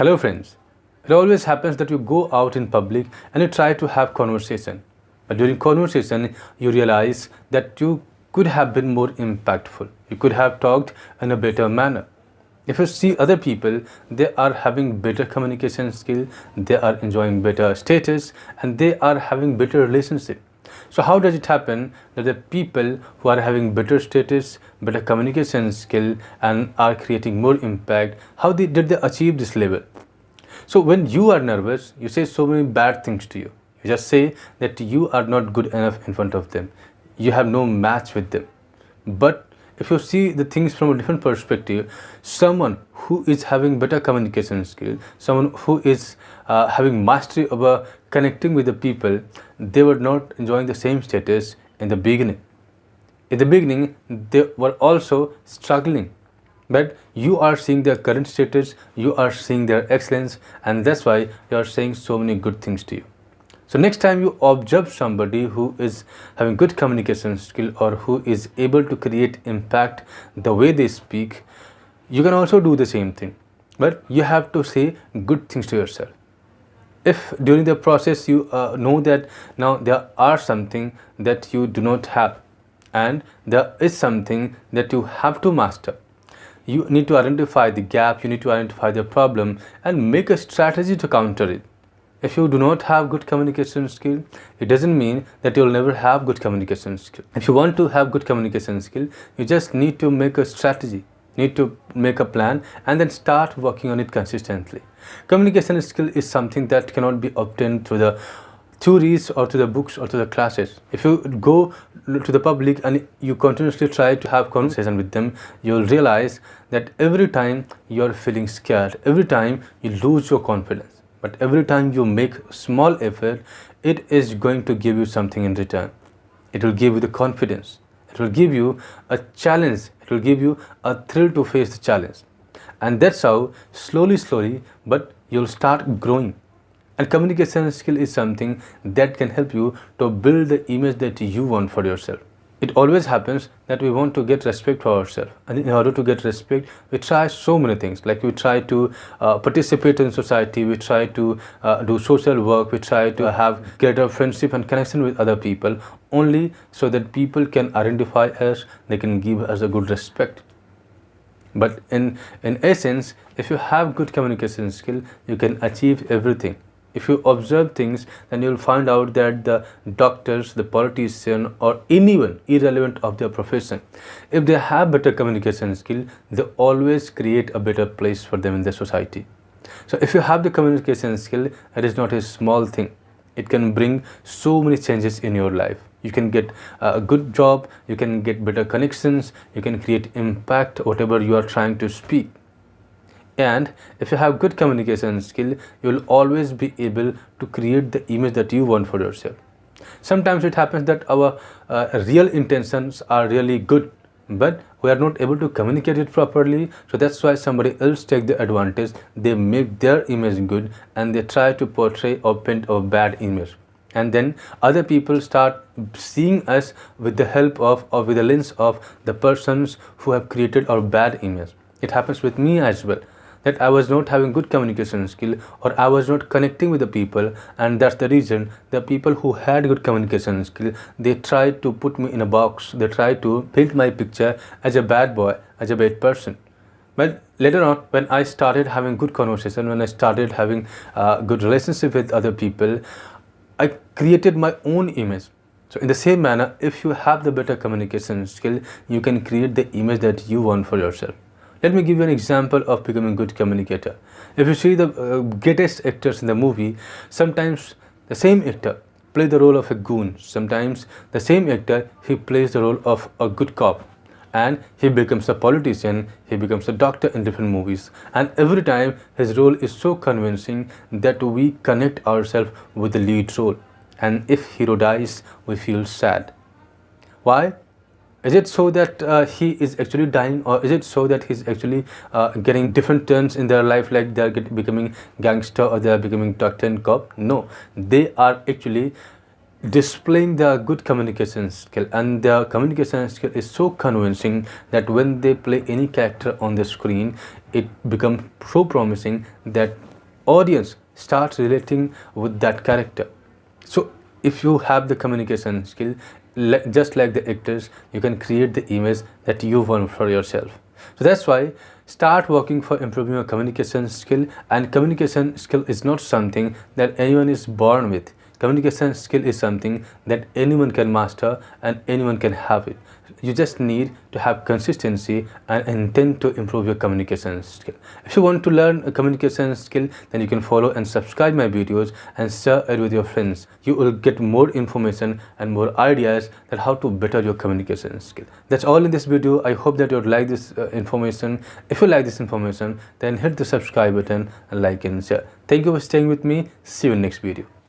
Hello friends. It always happens that you go out in public and you try to have conversation. But during conversation you realize that you could have been more impactful. You could have talked in a better manner. If you see other people, they are having better communication skill, they are enjoying better status, and they are having better relationship. So how does it happen that the people who are having better status, better communication skill, and are creating more impact, did they achieve this level? So when you are nervous, you say so many bad things to you. You just say that you are not good enough in front of them. You have no match with them. But if you see the things from a different perspective, someone who is having better communication skill, someone who is having mastery over connecting with the people, they were not enjoying the same status in the beginning. In the beginning, they were also struggling. But you are seeing their current status, you are seeing their excellence, and that's why they are saying so many good things to you. So next time you observe somebody who is having good communication skill or who is able to create impact the way they speak, you can also do the same thing. But you have to say good things to yourself. If during the process you know that now there are something that you do not have and there is something that you have to master, you need to identify the gap, you need to identify the problem and make a strategy to counter it. If you do not have good communication skill, it doesn't mean that you'll never have good communication skill. If you want to have good communication skill, you just need to make a strategy, need to make a plan and then start working on it consistently. Communication skill is something that cannot be obtained through the theories or to the books or to the classes. If you go to the public and you continuously try to have conversation with them, you'll realize that every time you're feeling scared, every time you lose your confidence, but every time you make small effort, it is going to give you something in return. It will give you the confidence. It will give you a challenge. It will give you a thrill to face the challenge. And that's how slowly, but you'll start growing. And communication skill is something that can help you to build the image that you want for yourself. It always happens that we want to get respect for ourselves, and in order to get respect, we try so many things. Like we try to participate in society, we try to do social work, we try to have greater friendship and connection with other people, only so that people can identify us, they can give us a good respect. But in essence, if you have good communication skill, you can achieve everything. If you observe things, then you'll find out that the doctors, the politician, or anyone irrelevant of their profession, if they have better communication skill, they always create a better place for them in the society. So if you have the communication skill, it is not a small thing. It can bring so many changes in your life. You can get a good job, you can get better connections, you can create impact, whatever you are trying to speak. And if you have good communication skill, you will always be able to create the image that you want for yourself. Sometimes it happens that our real intentions are really good, but we are not able to communicate it properly. So that's why somebody else take the advantage. They make their image good and they try to portray or paint a bad image. And then other people start seeing us with the help of or with the lens of the persons who have created our bad image. It happens with me as well, that I was not having good communication skill or I was not connecting with the people, and that's the reason the people who had good communication skill, they tried to put me in a box, they tried to paint my picture as a bad boy, as a bad person. But later on, when I started having good conversation, when I started having a good relationship with other people, I created my own image. So in the same manner, if you have the better communication skill, you can create the image that you want for yourself. Let me give you an example of becoming a good communicator. If you see the greatest actors in the movie, sometimes the same actor plays the role of a goon. Sometimes the same actor, he plays the role of a good cop. And he becomes a politician, he becomes a doctor in different movies. And every time his role is so convincing that we connect ourselves with the lead role. And if hero dies, we feel sad. Why? Is it so that he is actually dying, or is it so that he's actually getting different turns in their life, like they're becoming gangster or they're becoming doctor and cop? No, they are actually displaying their good communication skill, and their communication skill is so convincing that when they play any character on the screen, it becomes so promising that audience starts relating with that character. So if you have the communication skill, just like the actors, you can create the image that you want for yourself. So that's why start working for improving your communication skill. And communication skill is not something that anyone is born with. Communication skill is something that anyone can master and anyone can have it. You just need to have consistency and intent to improve your communication skill. If you want to learn a communication skill, then you can follow and subscribe my videos and share it with your friends. You will get more information and more ideas that how to better your communication skill. That's all in this video. I hope that you like this information. If you like this information, then hit the subscribe button and like and share. Thank you for staying with me. See you in next video.